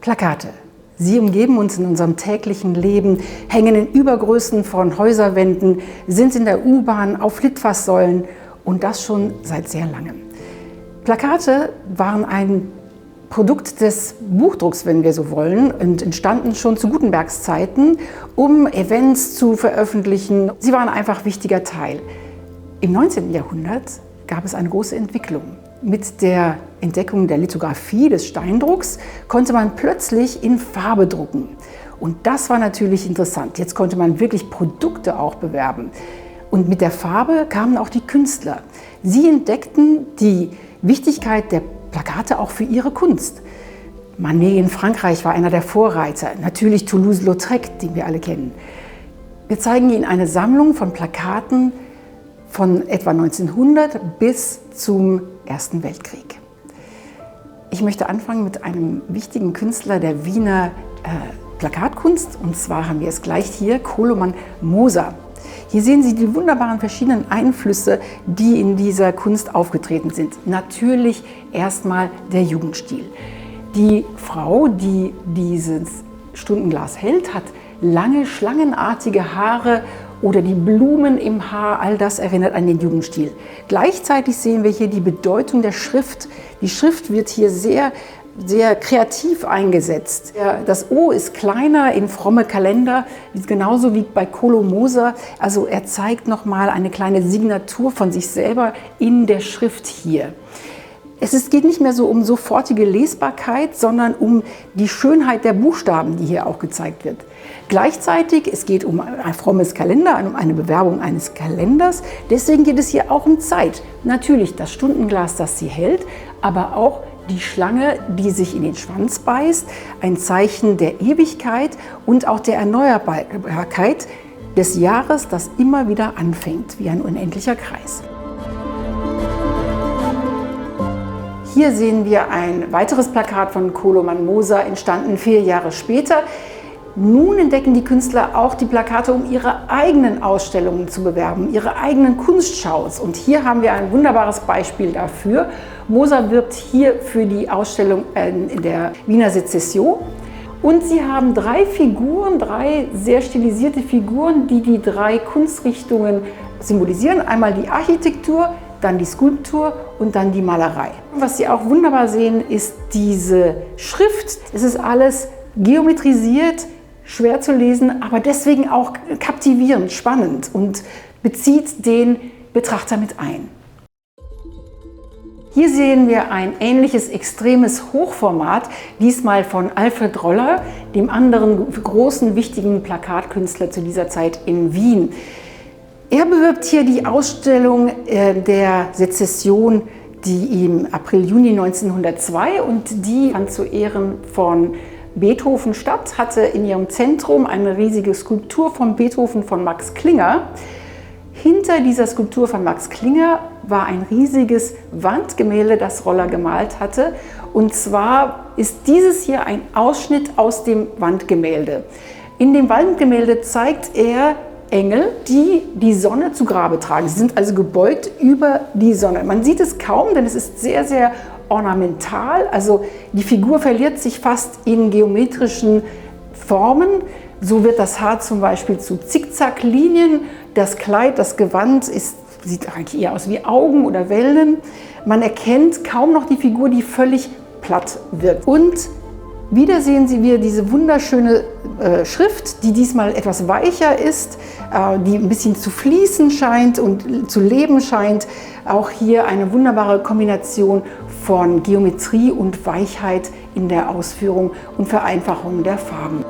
Plakate. Sie umgeben uns in unserem täglichen Leben, hängen in Übergrößen von Häuserwänden, sind in der U-Bahn, auf Litfaßsäulen und das schon seit sehr langem. Plakate waren ein Produkt des Buchdrucks, wenn wir so wollen, und entstanden schon zu Gutenbergs Zeiten, um Events zu veröffentlichen. Sie waren einfach ein wichtiger Teil. Im 19. Jahrhundert gab es eine große Entwicklung. Mit der Entdeckung der Lithografie, des Steindrucks, konnte man plötzlich in Farbe drucken. Und das war natürlich interessant. Jetzt konnte man wirklich Produkte auch bewerben. Und mit der Farbe kamen auch die Künstler. Sie entdeckten die Wichtigkeit der Plakate auch für ihre Kunst. Manet in Frankreich war einer der Vorreiter. Natürlich Toulouse-Lautrec, den wir alle kennen. Wir zeigen Ihnen eine Sammlung von Plakaten von etwa 1900 bis zum Ersten Weltkrieg. Ich möchte anfangen mit einem wichtigen Künstler der Wiener Plakatkunst. Und zwar haben wir es gleich hier, Koloman Moser. Hier sehen Sie die wunderbaren verschiedenen Einflüsse, die in dieser Kunst aufgetreten sind. Natürlich erstmal der Jugendstil. Die Frau, die dieses Stundenglas hält, hat lange, schlangenartige Haare oder die Blumen im Haar, all das erinnert an den Jugendstil. Gleichzeitig sehen wir hier die Bedeutung der Schrift. Die Schrift wird hier sehr kreativ eingesetzt. Das O ist kleiner in fromme Kalender, genauso wie bei Kolo Moser. Also er zeigt nochmal eine kleine Signatur von sich selber in der Schrift hier. Es geht nicht mehr so um sofortige Lesbarkeit, sondern um die Schönheit der Buchstaben, die hier auch gezeigt wird. Gleichzeitig, es geht um ein frommes Kalender, um eine Bewerbung eines Kalenders. Deswegen geht es hier auch um Zeit. Natürlich das Stundenglas, das sie hält, aber auch die Schlange, die sich in den Schwanz beißt, ein Zeichen der Ewigkeit und auch der Erneuerbarkeit des Jahres, das immer wieder anfängt, wie ein unendlicher Kreis. Hier sehen wir ein weiteres Plakat von Koloman Moser, entstanden 4 Jahre später. Nun entdecken die Künstler auch die Plakate, um ihre eigenen Ausstellungen zu bewerben, ihre eigenen Kunstshows. Und hier haben wir ein wunderbares Beispiel dafür. Moser wirbt hier für die Ausstellung in der Wiener Sezession. Und sie haben 3 Figuren, 3 sehr stilisierte Figuren, die die 3 Kunstrichtungen symbolisieren. Einmal die Architektur, dann die Skulptur und dann die Malerei. Was Sie auch wunderbar sehen, ist diese Schrift. Es ist alles geometrisiert, schwer zu lesen, aber deswegen auch kaptivierend, spannend und bezieht den Betrachter mit ein. Hier sehen wir ein ähnliches extremes Hochformat, diesmal von Alfred Roller, dem anderen großen, wichtigen Plakatkünstler zu dieser Zeit in Wien. Er bewirbt hier die Ausstellung der Sezession, die im April-Juni 1902 und die fand zu Ehren von Beethoven statt, hatte in ihrem Zentrum eine riesige Skulptur von Beethoven von Max Klinger. Hinter dieser Skulptur von Max Klinger war ein riesiges Wandgemälde, das Roller gemalt hatte. Und zwar ist dieses hier ein Ausschnitt aus dem Wandgemälde. In dem Wandgemälde zeigt er Engel, die die Sonne zu Grabe tragen. Sie sind also gebeugt über die Sonne. Man sieht es kaum, denn es ist sehr, sehr ornamental. Also die Figur verliert sich fast in geometrischen Formen. So wird das Haar zum Beispiel zu Zickzacklinien. Das Kleid, das Gewand sieht eigentlich eher aus wie Augen oder Wellen. Man erkennt kaum noch die Figur, die völlig platt wirkt. Und wieder sehen Sie wieder diese wunderschöne Schrift, die diesmal etwas weicher ist, die ein bisschen zu fließen scheint und zu leben scheint. Auch hier eine wunderbare Kombination von Geometrie und Weichheit in der Ausführung und Vereinfachung der Farben.